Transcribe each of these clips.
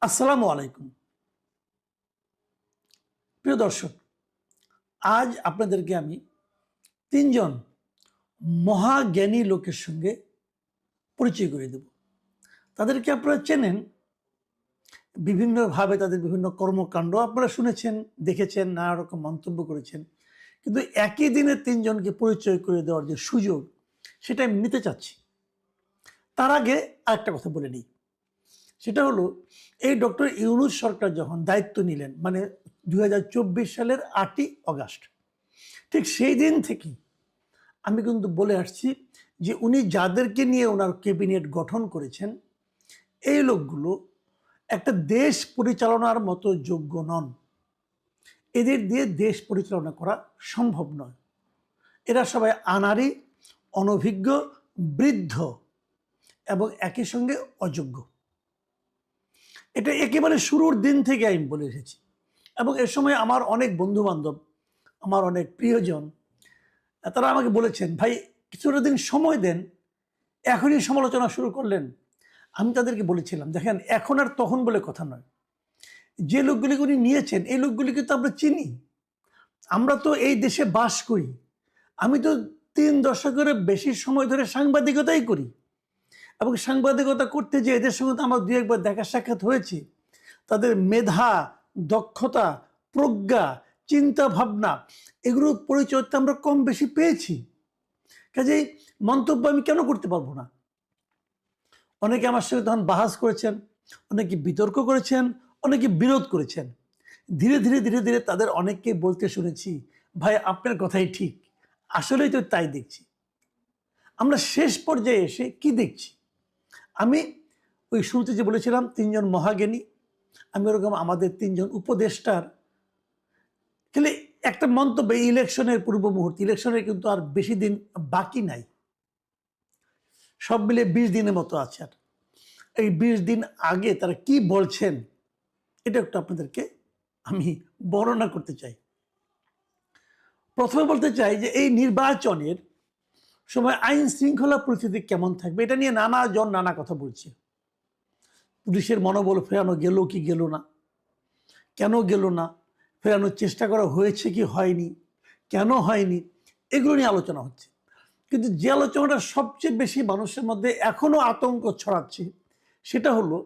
আসসালামু আলাইকুম। প্রিয় দর্শক, আজ আপনাদেরকে আমি তিনজন মহাজ্ঞানী লোকের সঙ্গে পরিচয় করে দেব। তাদেরকে আপনারা চেনেন, বিভিন্নভাবে তাদের বিভিন্ন কর্মকাণ্ড আপনারা শুনেছেন, দেখেছেন, নানা রকম মন্তব্য করেছেন। কিন্তু একই দিনে তিনজনকে পরিচয় করে দেওয়ার যে সুযোগ, সেটা আমি নিতে চাচ্ছি। তার আগে আরেকটা কথা বলে নিই। সেটা হলো, এই ডক্টর ইউনূস সরকার যখন দায়িত্ব নিলেন, মানে 2024 সালের 8ই অগাস্ট, ঠিক সেই দিন থেকেই আমি কিন্তু বলে আসছি যে উনি যাদেরকে নিয়ে ওনার ক্যাবিনেট গঠন করেছেন, এই লোকগুলো একটা দেশ পরিচালনার মতো যোগ্য নন। এদের দিয়ে দেশ পরিচালনা করা সম্ভব নয়। এরা সবাই আনাড়ি, অনভিজ্ঞ, বৃদ্ধ এবং একই সঙ্গে অযোগ্য। এটা একেবারে শুরুর দিন থেকে আমি বলে এসেছি। এবং এ সময় আমার অনেক বন্ধু বান্ধব, আমার অনেক প্রিয়জন, তারা আমাকে বলেছেন, ভাই কিছুটা দিন সময় দেন, এখনই সমালোচনা শুরু করলেন। আমি তাদেরকে বলেছিলাম, দেখেন, এখন আর তখন বলে কথা নয়। যে লোকগুলিকে উনি নিয়েছেন, এই লোকগুলিকে তো আমরা চিনি। আমরা তো এই দেশে বাস করি। আমি তো 3 দশকের বেশি সময় ধরে সাংবাদিকতাই করি, এবং সাংবাদিকতা করতে যে এদের সঙ্গে তো আমার 2-1 বার দেখা সাক্ষাৎ হয়েছে। তাদের মেধা, দক্ষতা, প্রজ্ঞা, চিন্তা ভাবনা, এগুলোর পরিচয় তো আমরা কম বেশি পেয়েছি। কাজেই মন্তব্য আমি কেন করতে পারবো না? অনেকে আমার সঙ্গে তখন বাহাস করেছেন, অনেকে বিতর্ক করেছেন, অনেকে বিরোধ করেছেন। ধীরে ধীরে ধীরে ধীরে তাদের অনেককে বলতে শুনেছি, ভাই আপনার কথাই ঠিক, আসলেই তো তাই দেখছি। আমরা শেষ পর্যায়ে এসে কি দেখছি? আমি ওই শুরুতে যে বলেছিলাম 3জন মহাজ্ঞানী, আমি ওরকম আমাদের 3জন উপদেষ্টার তাহলে একটা মন্তব্য, ইলেকশনের পূর্ব মুহূর্তে, ইলেকশনের কিন্তু আর বেশি দিন বাকি নাই, সব মিলে 20 দিনের মতো আছে। আর এই 20 দিন আগে তারা কি বলছেন, এটা একটু আপনাদেরকে আমি বর্ণনা করতে চাই। প্রথমে বলতে চাই যে এই নির্বাচনের সময় আইন শৃঙ্খলা পরিস্থিতি কেমন থাকবে, এটা নিয়ে নানা জন নানা কথা বলছে। পুলিশের মনোবল ফেরানো গেল কি গেল না, কেন গেল না, ফেরানোর চেষ্টা করা হয়েছে কি হয়নি, কেন হয়নি, এগুলো নিয়ে আলোচনা হচ্ছে। কিন্তু যে আলোচনাটা সবচেয়ে বেশি মানুষের মধ্যে এখনো আতঙ্ক ছড়াচ্ছে, সেটা হলো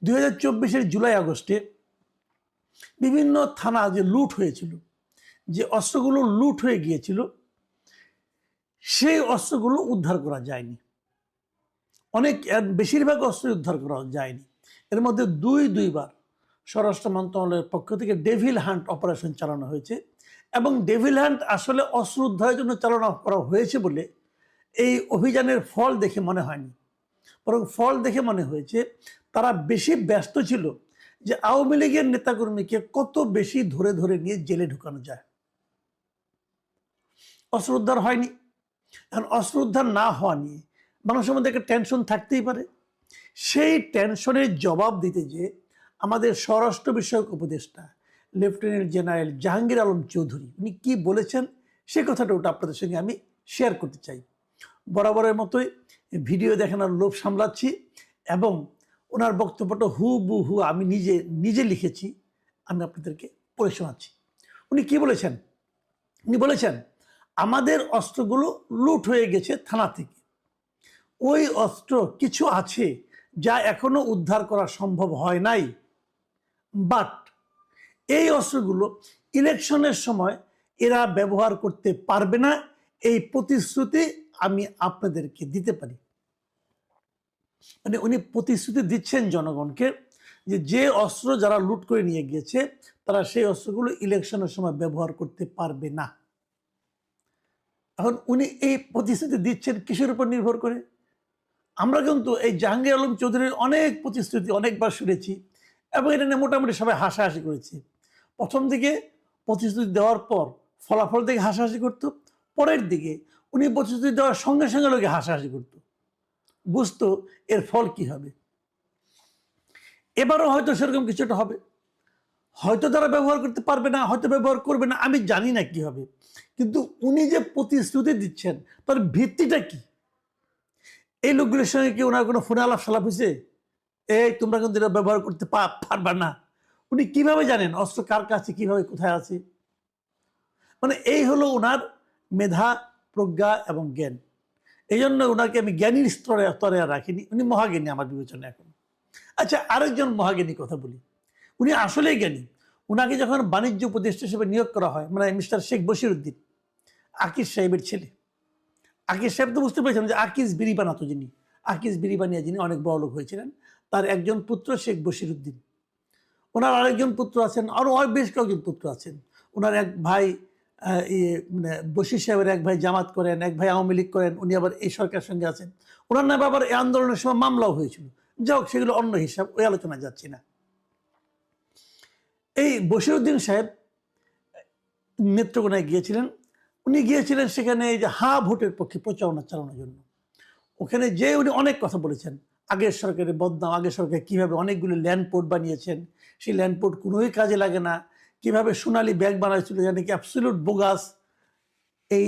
2024-এর জুলাই আগস্টে বিভিন্ন থানা যে লুট হয়েছিল, যে অস্ত্রগুলো লুট হয়ে গিয়েছিল, সেই অস্ত্রগুলো উদ্ধার করা যায়নি। অনেক বেশিরভাগ অস্ত্র উদ্ধার করা যায়নি। এর মধ্যে দুইবার স্বরাষ্ট্র মন্ত্রণালয়ের পক্ষ থেকে ডেভিল হান্ট অপারেশন চালানো হয়েছে, এবং ডেভিল হান্ট আসলে অস্ত্র উদ্ধারের জন্য চালনা করা হয়েছে বলে এই অভিযানের ফল দেখে মনে হয়নি। বরং ফল দেখে মনে হয়েছে তারা বেশি ব্যস্ত ছিল যে আওয়ামী লীগের নেতাকর্মীকে কত বেশি ধরে ধরে নিয়ে জেলে ঢুকানো যায়। অস্ত্র উদ্ধার হয়নি। এখন অস্ত্র উদ্ধার না হওয়া নিয়ে মানুষের মধ্যে একটা টেনশন থাকতেই পারে। সেই টেনশনের জবাব দিতে যে আমাদের স্বরাষ্ট্র বিষয়ক উপদেষ্টা লেফটেন্যান্ট জেনারেল জাহাঙ্গীর আলম চৌধুরী, উনি কি বলেছেন, সে কথাটা ওটা আপনাদের সঙ্গে আমি শেয়ার করতে চাই। বরাবরের মতোই ভিডিও দেখানোর লোভ সামলাচ্ছি, এবং ওনার বক্তব্যটা হুবহু আমি নিজে লিখেছি, আমি আপনাদেরকে পড়ে শোনাচ্ছি। উনি কি বলেছেন? উনি বলেছেন, আমাদের অস্ত্রগুলো লুট হয়ে গেছে থানা থেকে। ওই অস্ত্র কিছু আছে যা এখনো উদ্ধার করা সম্ভব হয় নাই, বাট এই অস্ত্রগুলো ইলেকশনের সময় এরা ব্যবহার করতে পারবে না, এই প্রতিশ্রুতি আমি আপনাদেরকে দিতে পারি। মানে উনি প্রতিশ্রুতি দিচ্ছেন জনগণকে যে অস্ত্র যারা লুট করে নিয়ে গিয়েছে, তারা সেই অস্ত্রগুলো ইলেকশনের সময় ব্যবহার করতে পারবে না। এখন উনি এই প্রতিশ্রুতি দিচ্ছেন কিসের উপর নির্ভর করে? আমরা কিন্তু এই জাহাঙ্গীর আলম চৌধুরীর অনেক প্রতিশ্রুতি অনেকবার শুনেছি, এবং এটা নিয়ে মোটামুটি সবাই হাসাহাসি করেছে। প্রথম দিকে প্রতিশ্রুতি দেওয়ার পর ফলাফল দেখে হাসাহাসি করত, পরের দিকে উনি প্রতিশ্রুতি দেওয়ার সঙ্গে সঙ্গে লোকে হাসাহাসি করত, বুঝতো এর ফল কি হবে। এবারও হয়তো সেরকম কিছুটা হবে, হয়তো তারা ব্যবহার করতে পারবে না, হয়তো ব্যবহার করবে না, আমি জানি না কি হবে। কিন্তু উনি যে প্রতিশ্রুতি দিচ্ছেন, তার ভিত্তিটা কি? এই লোকগুলোর সঙ্গে কি ওনার কোনো ফোনে আলাপ সালাপ হয়েছে? এই তোমরা কিন্তু এটা ব্যবহার করতে পারবা না। উনি কিভাবে জানেন অস্ত্র কার কাছে, কিভাবে, কোথায় আছে? মানে এই হলো ওনার মেধা, প্রজ্ঞা এবং জ্ঞান। এই জন্য ওনাকে আমি জ্ঞানীর স্তরে স্তরে আর রাখিনি, উনি মহাজ্ঞানী আমার বিবেচনা এখন। আচ্ছা, আরেকজন মহাজ্ঞানী কথা বলি, উনি আসলেই জ্ঞানী। ওনাকে যখন বাণিজ্য উপদেষ্টা হিসেবে নিয়োগ করা হয়, মানে মিস্টার শেখ বশিরউদ্দিন, আকিজ সাহেবের ছেলে। আকিজ সাহেব তো বুঝতে পেরেছেন যে আকিজ বিড়ি বানাতো, যিনি আকিজ বিড়ি বানিয়ে যিনি অনেক বড় লোক হয়েছিলেন, তার একজন পুত্র শেখ বশিরউদ্দিন। ওনার আরেকজন পুত্র আছেন, আরও বেশ কয়েকজন পুত্র আছেন। ওনার এক ভাই মানে বশির সাহেবের এক ভাই জামাত করেন, এক ভাই আওয়ামী লীগ করেন, উনি আবার এই সরকারের সঙ্গে আছেন। ওনার নামে আবার এই আন্দোলনের সময় মামলাও হয়েছিল। যাই হোক, সেগুলো অন্য হিসাব, ওই আলোচনায় যাচ্ছি না। এই বশিরউদ্দিন সাহেব নেত্রকোনায় গিয়েছিলেন। উনি গিয়েছিলেন সেখানে এই যে হা ভোটের পক্ষে প্রচারণা চালানোর জন্য। ওখানে যে উনি অনেক কথা বলেছেন, আগের সরকারের বদনাম, আগের সরকার কীভাবে অনেকগুলো ল্যান্ডপোর্ট বানিয়েছেন, সেই ল্যান্ডপোর্ট কোনোই কাজে লাগে না, কীভাবে সোনালী ব্যাংক বানাইছিল যা নাকি অ্যাবসলিউট বোগাস, এই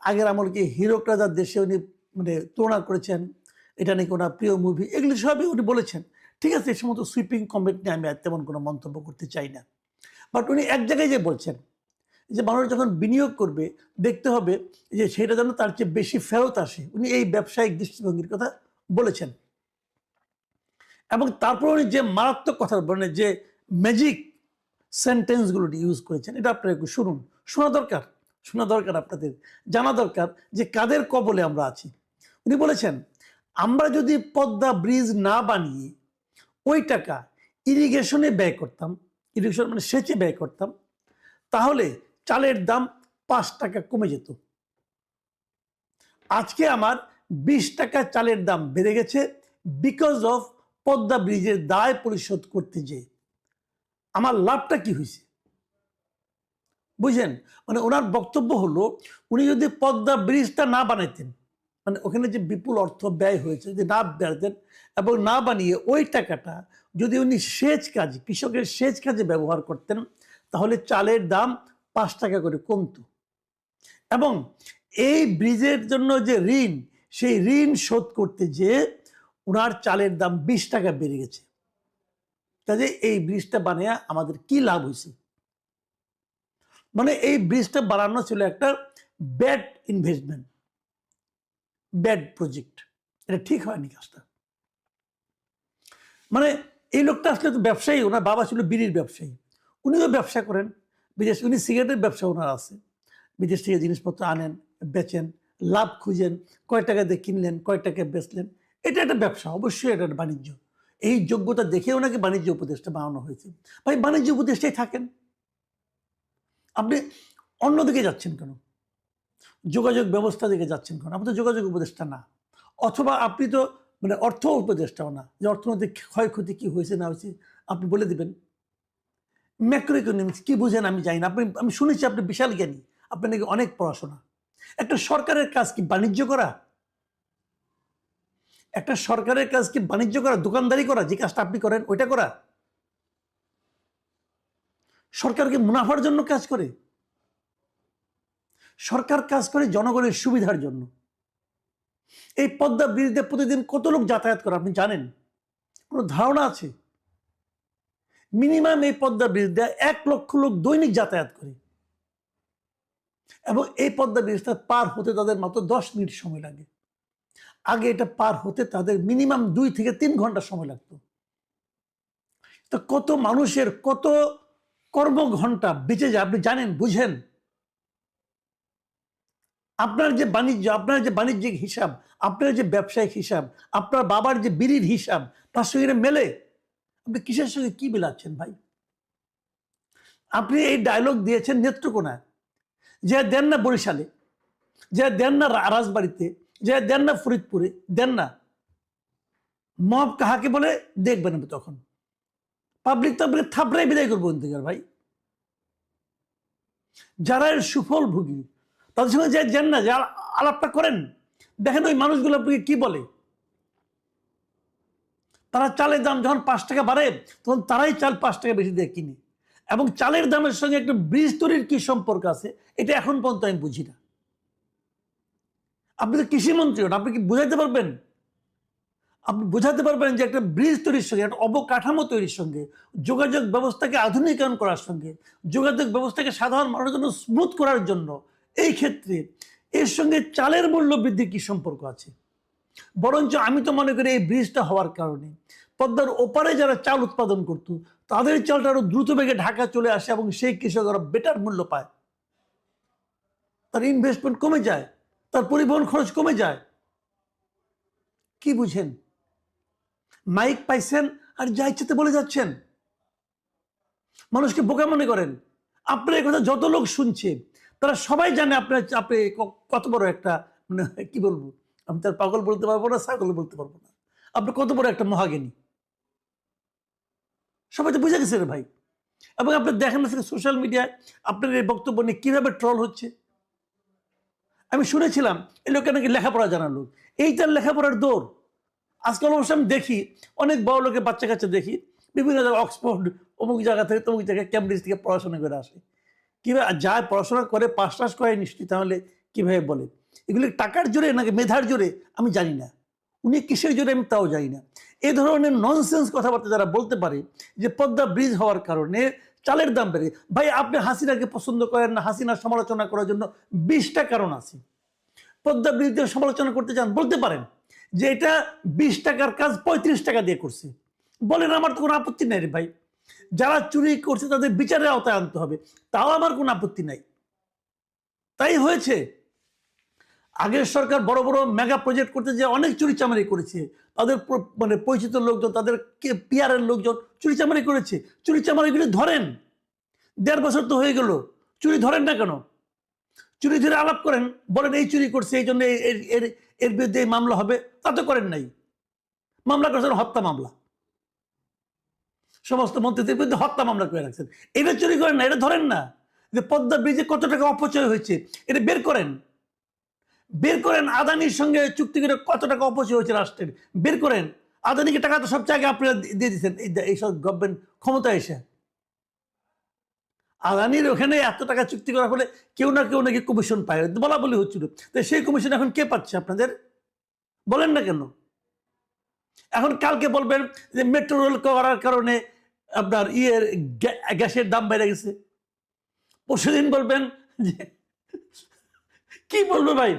আগের আমলকে হিরো রাজার দেশে উনি মানে তুলনা করেছেন, এটা নাকি ওনার প্রিয় মুভি, এগুলি সবই উনি বলেছেন। ঠিক আছে, এই সমস্ত সুইপিং কমেন্ট নিয়ে আমি আর তেমন কোনো মন্তব্য করতে চাই না। বাট উনি এক জায়গায় যে বলছেন যে মানুষ যখন বিনিয়োগ করবে দেখতে হবে যে সেটা যেন তার চেয়ে বেশি ফেরত আসে, উনি এই ব্যবসায়িক দৃষ্টিভঙ্গির কথা বলেছেন। এবং তারপর উনি যে মারাত্মক কথা বলেন, যে ম্যাজিক সেন্টেন্সগুলো ইউজ করেছেন, এটা আপনারা একটু শুনুন। শোনা দরকার আপনাদের, জানা দরকার যে কাদের কবলে আমরা আছি। উনি বলেছেন, আমরা যদি পদ্মা ব্রিজ না বানিয়ে ওই টাকা ইরিগেশনে ব্যয় করতাম, ইরিগেশন মানে সেচে ব্যয় করতাম, তাহলে চালের দাম 5 টাকা কমে যেত। আজকে আমার 20 টাকা চালের দাম বেড়ে গেছে বিকজ অফ পদ্মা ব্রিজের দায় পরিশোধ করতে যেয়ে। আমার লাভটা কি হয়েছে বুঝেন? মানে ওনার বক্তব্য হলো, উনি যদি পদ্মা ব্রিজটা না বানাইতেন, মানে ওখানে যে বিপুল অর্থ ব্যয় হয়েছে যদি না বানাতেন এবং না বানিয়ে ওই টাকাটা যদি উনি সেচ কাজে, কৃষকের সেচ কাজে ব্যবহার করতেন, তাহলে চালের দাম 5 টাকা করে কমতো। এবং এই ব্রিজের জন্য যে ঋণ, সেই ঋণ শোধ করতে যেয়ে ওনার চালের দাম 20 টাকা বেড়ে গেছে। কাজে এই ব্রিজটা বানিয়ে আমাদের কি লাভ হয়েছে? মানে এই ব্রিজটা বানানো ছিল একটা ব্যাড ইনভেস্টমেন্ট, ব্যাড প্রজেক্ট, এটা ঠিক হয়নি কাজটা। মানে এই লোকটা আসলে তো ব্যবসায়ী, ওনার বাবা ছিল বিড়ির ব্যবসায়ী, উনিও ব্যবসা করেন বিদেশ, উনি সিগারেটের ব্যবসা ওনার আছে, বিদেশ থেকে জিনিসপত্র আনেন, বেচেন, লাভ খুঁজেন, কয় টাকা দিয়ে কিনলেন, কয় টাকায় বেচলেন, এটা একটা ব্যবসা, অবশ্যই এটা একটা বাণিজ্য। এই যোগ্যতা দেখে ওনাকে বাণিজ্য উপদেষ্টা বানানো হয়েছে। ভাই, বাণিজ্য উপদেষ্টাই থাকেন, আপনি অন্যদিকে যাচ্ছেন কেন? যোগাযোগ ব্যবস্থা দিকে যাচ্ছেন কেন? আপনি তো যোগাযোগ উপদেষ্টা না। অথবা আপনি তো মানে অর্থ উপদেষ্টাও না, যে অর্থনৈতিক ক্ষয়ক্ষতি কি হয়েছে না হয়েছে আপনি বলে দিবেন। ম্যাক্রো ইকোনমিক্স কি বুঝেন আমি জানি না, আমি শুনেছি আপনি বিশাল জ্ঞানী, আপনি নাকি অনেক পড়াশোনা। একটা সরকারের কাজ কি বাণিজ্য করা? একটা সরকারের কাজ কি বাণিজ্য করা, দোকানদারি করা? যে কাজটা আপনি করেন ওইটা করা? সরকারকে মুনাফার জন্য কাজ করে? সরকার কাজ করে জনগণের সুবিধার জন্য। এই পদ্মা ব্রিজে প্রতিদিন কত লোক যাতায়াত করে আপনি জানেন? কোনো ধারণা আছে? মিনিমাম এই পদ্মা ব্রিজ দিয়ে 1 লক্ষ লোক দৈনিক যাতায়াত করে, এবং এই পদ্মা ব্রিজটা পার হতে তাদের মাত্র 10 মিনিট সময় লাগে। আগে এটা পার হতে তাদের মিনিমাম 2 থেকে 3 ঘন্টা সময় লাগতো। তো কত মানুষের কত কর্মঘণ্টা বেঁচে যায় আপনি জানেন, বুঝেন? আপনার যে বাণিজ্য, আপনার যে বাণিজ্যিক হিসাব, আপনার যে ব্যবসায়িক হিসাব, আপনার বাবার যে বিড়ির হিসাব, তার সঙ্গে মেলে? আপনি কিসের সঙ্গে কি মিলাচ্ছেন ভাই? আপনি এই ডায়লগ দিয়েছেন নেত্রকোনায়, যে দেন না বরিশালে, যে দেন না রাজবাড়িতে, যে দেন না ফরিদপুরে, দেন না। মব কাহাকে বলে দেখবেন আমি তখন। পাবলিক তো আপনাকে থাপড়াই বিদায় করবো অন্তিকার ভাই। যারা এর সুফল ভোগী তাদের সঙ্গে যে দেন না, যে আলাপটা করেন, দেখেন ওই মানুষগুলো আপনাকে কি বলে। তারা চালের দাম যখন 5 টাকা বাড়ে তখন তারাই চাল 5 টাকা বেশি দিয়ে কিনে, এবং চালের দামের সঙ্গে একটা ব্রিজ তৈরির কি সম্পর্ক আছে এটা এখন পর্যন্ত আমি বুঝি না। আপনি তো কৃষিমন্ত্রী হন, আপনি কি বুঝাইতে পারবেন? আপনি বোঝাতে পারবেন যে একটা ব্রিজ তৈরির সঙ্গে, একটা অবকাঠামো তৈরির সঙ্গে, যোগাযোগ ব্যবস্থাকে আধুনিকায়ন করার সঙ্গে, যোগাযোগ ব্যবস্থাকে সাধারণ মানুষের জন্য স্মুথ করার জন্য এই ক্ষেত্রে এর সঙ্গে চালের মূল্য বৃদ্ধির কি সম্পর্ক আছে? বরঞ্চ আমি তো মনে করি এই ব্রিজটা হওয়ার কারণে পদ্মার ওপারে যারা চাল উৎপাদন করত তাদের চালটা আরো দ্রুত বেগে ঢাকা চলে আসে এবং সেই কৃষকরা বেটার মূল্য পায়, তার ইনভেস্টমেন্ট কমে যায়, তার পরিবহন খরচ কমে যায়। কি বুঝেন? মাইক পাইছেন আর যা ইচ্ছাতে বলে যাচ্ছেন, মানুষকে বোকা মনে করেন। আপনার এই কথা যত লোক শুনছে তারা সবাই জানে আপনার আপনি কত বড় একটা, মানে কি বলবো, আমি তার পাগল বলতে পারবো না, ছাগল বলতে পারবো না, আপনি কত বড় একটা মহাজ্ঞানী সবাই তো বুঝে গেছে রে ভাই। এবং আপনি দেখেন না সোশ্যাল মিডিয়ায় আপনার এই বক্তব্য নিয়ে কিভাবে ট্রল হচ্ছে। আমি শুনেছিলাম এই লোকটা নাকি লেখাপড়া জানার লোক, এইটার লেখাপড়ার দৌড়। আজকাল অবশ্য আমি দেখি অনেক বড় লোকের বাচ্চা কাচ্চা দেখি বিভিন্ন জায়গায় অক্সফোর্ড অমুক জায়গা থেকে তমুক জায়গায় ক্যামব্রিজ থেকে পড়াশোনা করে আসে। কীভাবে যায় পড়াশোনা করে পাস টাস করে নিশ্চয়ই, তাহলে কীভাবে বলে? এগুলি টাকার জোরে নাকি মেধার জোরে আমি জানি না, উনি কিসের জোরে আমি তাও জানি না। এ ধরনের ননসেন্স কথাবার্তা যারা বলতে পারে যে পদ্মা ব্রিজ হওয়ার কারণে চালের দাম বেড়ে, ভাই আপনি হাসিনাকে পছন্দ করেন না, হাসিনার সমালোচনা করার জন্য 20টা কারণ আছে। পদ্মা ব্রিজের সমালোচনা করতে চান বলতে পারেন যে এটা 20 টাকার কাজ 35 টাকা দিয়ে করছে, বলেন, আমার তো কোনো আপত্তি নাই রে ভাই। যারা চুরি করছে তাদের বিচারের আওতায় আনতে হবে, তাও আমার কোনো আপত্তি নাই। তাই হয়েছে আগের সরকার বড় বড় মেগা প্রজেক্ট করতে যে অনেক চুরি চামারি করেছে, তাদের মানে পরিচিত লোকজন, তাদের পিয়ারের লোকজন চুরি চামারি করেছে। চুরি চামারিগুলি ধরেন, 1.5 বছর তো হয়ে গেল, চুরি ধরেন না কেন? চুরি ধরে আলাপ করেন, বলেন এই চুরি করছে এই জন্য এর বিরুদ্ধে এই মামলা হবে, তা তো করেন নাই। মামলা করেছেন হত্যা মামলা, সমস্ত মন্ত্রীদের বিরুদ্ধে হত্যা মামলা করে রাখছেন। এটা চুরি করেন না, এটা ধরেন না। যে পদ্মা ব্রিজে কত টাকা অপচয় হয়েছে এটা বের করেন, বের করেন। আদানির সঙ্গে চুক্তি করে কত টাকা অপচয় হয়েছে রাষ্ট্রের, বের করেন। আদানিকে টাকা তো সব জায়গায় আপনারা দিয়ে দিচ্ছেন এইসব গভর্নমেন্ট ক্ষমতা এসে। আদানির ওখানে এত টাকা চুক্তি করার ফলে কেউ না কেউ নাকি কমিশন পায়, বলা বলি হচ্ছিল। তো সেই কমিশন এখন কে পাচ্ছে আপনাদের? বলেন না কেন? এখন কালকে বলবেন যে মেট্রো রেল করার কারণে আপনার গ্যাসের দাম বেড়ে গেছে। পরশুদিন বলবেন যে, কি বলবো ভাই,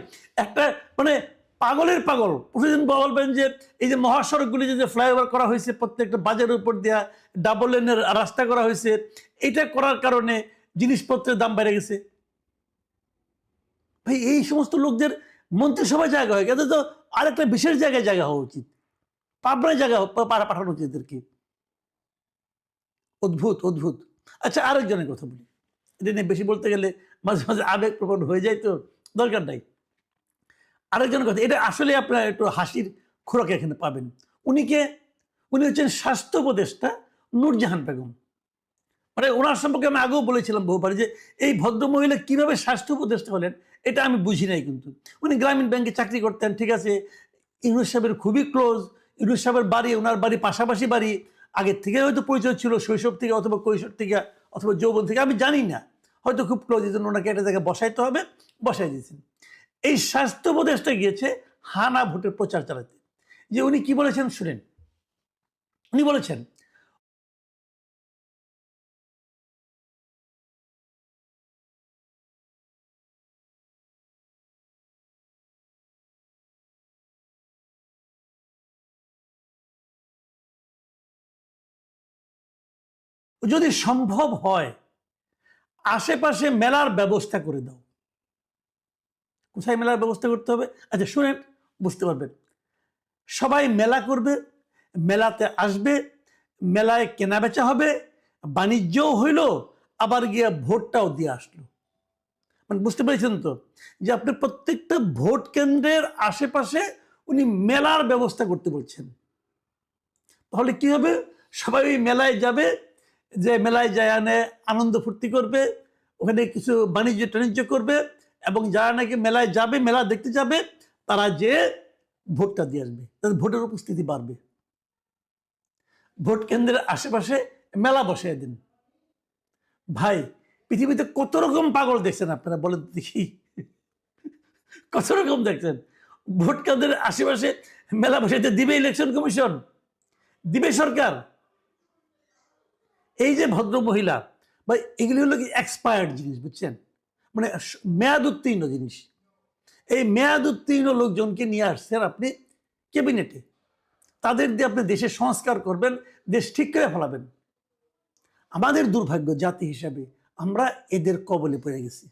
একটা মানে পাগলের পাগল। পরশুদিন বলবেন যে এই যে মহাসড়কগুলি যে ফ্লাইওভার করা হয়েছে, প্রত্যেকটা বাজারের উপর দেওয়া ডাবল লেনের রাস্তা করা হয়েছে, এটা করার কারণে জিনিসপত্রের দাম বেড়ে গেছে। ভাই এই সমস্ত লোকদের মন্ত্রিসভায় জায়গা হয়, এদের তো আরেকটা বিশেষ জায়গায় জায়গা হওয়া উচিত, পাবনায় জায়গা পাঠানো উচিত এদেরকে। অদ্ভুত অদ্ভুত। আচ্ছা আরেকজনের কথা বলি, এটা নিয়ে বেশি বলতে গেলে মাঝে মাঝে আবেগপ্রবণ হয়ে যায়, তো দরকার নাই। আরেকজনের কথা, এটা আসলে আপনারা একটু হাসির খোরাক এখানে পাবেন। উনি হচ্ছেন স্বাস্থ্য উপদেষ্টা নূরজাহান বেগম। মানে ওনার সম্পর্কে আমি আগেও বলেছিলাম বহুবার যে এই ভদ্রমহিলা কিভাবে স্বাস্থ্য উপদেষ্টা হলেন এটা আমি বুঝি নাই। কিন্তু উনি গ্রামীণ ব্যাংকে চাকরি করতেন, ঠিক আছে, ইউনুস সাহেবের খুবই ক্লোজ। ইউনুস সাহেবের বাড়ি, ওনার বাড়ি পাশাপাশি বাড়ি, আগের থেকে হয়তো পরিচয় ছিল, শৈশব থেকে অথবা কৈশোর থেকে অথবা যৌবন থেকে, আমি জানি না, হয়তো খুব ক্লোজ, এই জন্য ওনাকে একটা জায়গায় বসাইতে হবে, বসাই দিয়েছেন। এই স্বাস্থ্য উপদেষ্টা গিয়েছে হানা ভোটের প্রচার চালাতে। যে উনি কি বলেছেন শুনেন। উনি বলেছেন যদি সম্ভব হয় আশেপাশে মেলার ব্যবস্থা করে দাও। কোথায় মেলার ব্যবস্থা করতে হবে? আচ্ছা শুনেন, বুঝতে পারবেন। সবাই মেলা করবে, মেলাতে আসবে, মেলায় কেনা বেচা হবে, বাণিজ্যও হইল, আবার গিয়ে ভোটটাও দিয়ে আসলো। মানে বুঝতে পেরেছেন তো, যে আপনি প্রত্যেকটা ভোট কেন্দ্রের আশেপাশে উনি মেলার ব্যবস্থা করতে বলছেন। তাহলে কি হবে? সবাই ওই মেলায় যাবে, যে মেলায় যায় আনে আনন্দ ফুর্তি করবে, ওখানে কিছু বাণিজ্য টাণিজ্য করবে, এবং যারা নাকি মেলায় যাবে, মেলা দেখতে যাবে, তারা যে ভোটটা দিয়ে আসবে, তাদের ভোটের উপস্থিতি বাড়বে। ভোট কেন্দ্রের আশেপাশে মেলা বসিয়ে দিন। ভাই পৃথিবীতে কত রকম পাগল দেখছেন আপনারা, বলেন দেখি, কত রকম দেখছেন। ভোট কেন্দ্রের আশেপাশে মেলা বসাইতে দিবে ইলেকশন কমিশন, দিবে সরকার? এই যে ভদ্র মহিলা বা এগুলি হলো কি এক্সপায়ার্ড জিনিস, বুঝছেন, মানে মেয়াদ উত্তীর্ণ জিনিস। এই মেয়াদ উত্তীর্ণ লোকজনকে নিয়ে আসছেন আপনি ক্যাবিনেটে, তাদের দিয়ে আপনি দেশের সংস্কার করবেন, দেশ ঠিক করে ফেলাবেন। আমাদের দুর্ভাগ্য জাতি হিসাবে আমরা এদের কবলে পড়ে গেছি।